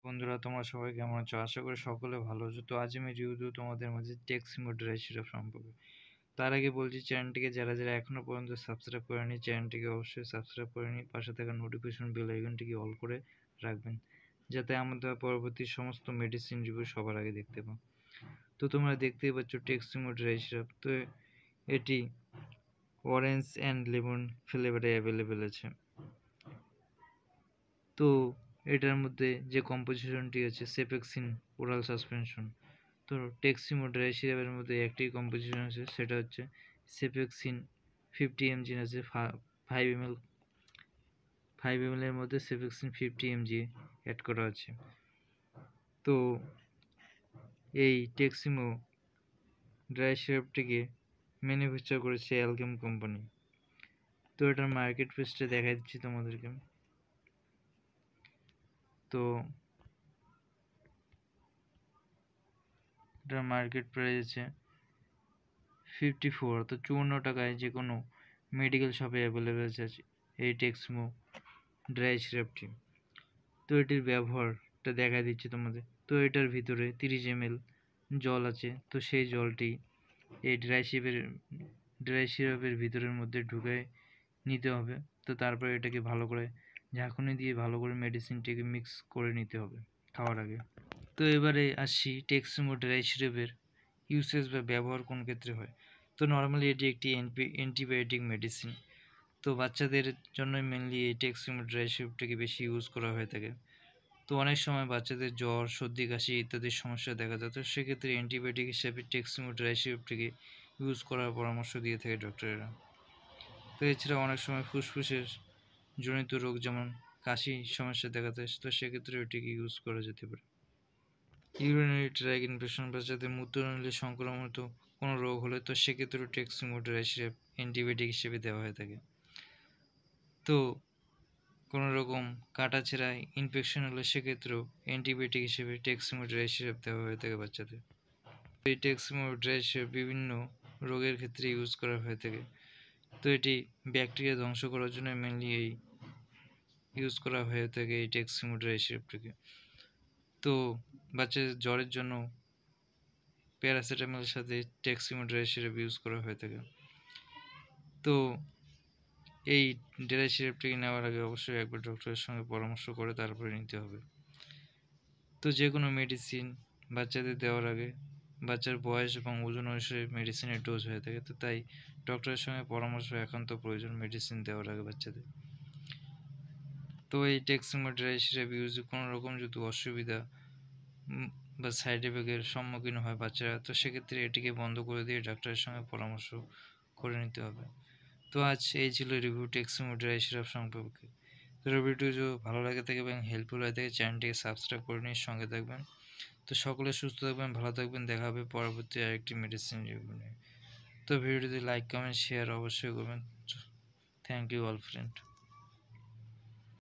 বন্ধুরা তোমরা সবাই কেমন আছো? আশা করি সকলে ভালো আছো। তো আজ আমি রিভিউ দেবো তোমাদের মাঝে টেক্সিমো ড্রাই সিরাপ সম্পর্কে। তার আগে বলছি চ্যানেলটিকে যারা এখনো পর্যন্ত সাবস্ক্রাইব করেনি চ্যানেলটিকে অবশ্যই সাবস্ক্রাইব করে নিই, পাশে থাকা নোটিফিকেশন বেল আইকনটিকে অল করে রাখবেন যাতে আমাদের পরবর্তী সমস্ত মেডিসিন রিভিউ সবার আগে দেখতে পাও। তো তোমরা দেখতেই পাচ্ছ টেক্সিমো ড্রাই সিরাপ। তো এটি অরেঞ্জ অ্যান্ড লেমন ফ্লেভারে অ্যাভেলেবেল আছে। তো এটার মধ্যে যে কম্পোজিশনটি আছে সেপেক্সিন ওরাল সাসপেনশন। তো টেক্সিমো ড্রাই সিরাপের মধ্যে একটি কম্পোজিশন আছে, সেটা হচ্ছে সেপেক্সিন 50 mg আছে, 5 ml এর মধ্যে সেপেক্সিন 50 mg অ্যাড করা আছে। তো এই টেক্সিমো ড্রাই সিরাপটিকে ম্যানুফ্যাকচার করেছে অ্যালকেম কোম্পানি। তো এটার মার্কেট প্রাইসটা দেখাই দিচ্ছি তোমাদেরকে। তো এটার মার্কেট প্রাইস আছে 54, তো 54 টাকায় যে কোনো মেডিকেল শপে অ্যাভেলেবেল আছে এই টেক্সিমো ড্রাই সিরাপটি। তো এটির ব্যবহারটা দেখা দিচ্ছি তোমাদের। তো এটার ভিতরে 30 ml জল আছে। তো সেই জলটি এই ড্রাই সিরাপের ভিতরের মধ্যে ঢুকে নিতে হবে। তো তারপরে এটাকে ভালো করে ঝাঁকুনি দিয়ে ভালো করে মেডিসিনটিকে মিক্স করে নিতে হবে খাওয়ার আগে। তো এবারে আসছি টেক্সিমো ড্রাই সিরাপের ইউসেজ বা ব্যবহার কোন ক্ষেত্রে হয়। তো নর্মালি এটি একটি অ্যান্টিবায়োটিক মেডিসিন। তো বাচ্চাদের জন্যই মেনলি এই টেক্সিমো ড্রাই সিরাপটিকে বেশি ইউজ করা হয়ে থাকে। তো অনেক সময় বাচ্চাদের জ্বর, সর্দি, কাশি ইত্যাদি সমস্যা দেখা যায়। তো সেক্ষেত্রে অ্যান্টিবায়োটিক হিসেবে টেক্সিমো ড্রাই সিরাপটিকে ইউজ করার পরামর্শ দিয়ে থাকে ডক্টরেরা। তো এছাড়া অনেক সময় ফুসফুসের জনিত রোগ যেমন কাশি সমস্যা দেখা যায়, তো সেক্ষেত্রে এটিকে ইউজ করা যেতে পারে। ইউরিনারি ট্র্যাক ইনফেকশন বা যাদের মূত্রনালী সংক্রমিত কোনো রোগ হলে তো সেক্ষেত্রেও টেক্সিমো ড্রাই সিরাপ অ্যান্টিবায়োটিক হিসেবে দেওয়া হয়ে থাকে। তো কোনো রকম কাটাছেঁড়া ইনফেকশন হলে সেক্ষেত্রেও অ্যান্টিবায়োটিক হিসেবে টেক্সিমো ড্রাই সিরাপ দেওয়া হয়ে থাকে বাচ্চাদের। এই টেক্সিমো ড্রাই সিরাপ বিভিন্ন রোগের ক্ষেত্রে ইউজ করা হয়ে থাকে। তো এটি ব্যাকটেরিয়া ধ্বংস করার জন্য মেনলি ইউজ করা হয়ে থাকে এই টেক্সিমো ড্রাই সিরাপটিকে। তো বাচ্চাদের জ্বরের জন্য প্যারাসিটামলের সাথে টেক্সিমো ড্রাই সিরাপ ইউজ করা হয়ে থাকে। তো এই ড্রাই সিরাপটিকে নেওয়ার আগে অবশ্যই একবার ডক্টরের সঙ্গে পরামর্শ করে তারপরে নিতে হবে। তো যে কোনো মেডিসিন বাচ্চাদের দেওয়ার আগে বাচ্চার বয়স এবং ওজন অনুসারে মেডিসিনের ডোজ হয়ে থাকে। তো তাই ডক্টরের সঙ্গে পরামর্শ একান্ত প্রয়োজন মেডিসিন দেওয়ার আগে বাচ্চাদের। তো এই টেক্সিমো ড্রাই সিরাপ ইউজে কোনো রকম যদি অসুবিধা বা সাইড এফেক্টের সম্মুখীন হয় বাচ্চারা, তো সেক্ষেত্রে এটিকে বন্ধ করে দিয়ে ডাক্তারের সঙ্গে পরামর্শ করে নিতে হবে। তো আজ এই ছিল রিভিউ টেক্সিমো ড্রাই সিরাপ সম্পর্কে। তো ভিডিওটি যদি ভালো লাগে থাকে এবং হেল্পফুল হয়ে থাকে চ্যানেলটিকে সাবস্ক্রাইব করে নিয়ে সঙ্গে থাকবেন। তো সকলে সুস্থ থাকবেন, ভালো থাকবেন, দেখা হবে পরবর্তী আরেকটি মেডিসিন রিভিউ নিয়ে। তো ভিডিওটি লাইক, কমেন্ট, শেয়ার অবশ্যই করবেন। Thank you all friend.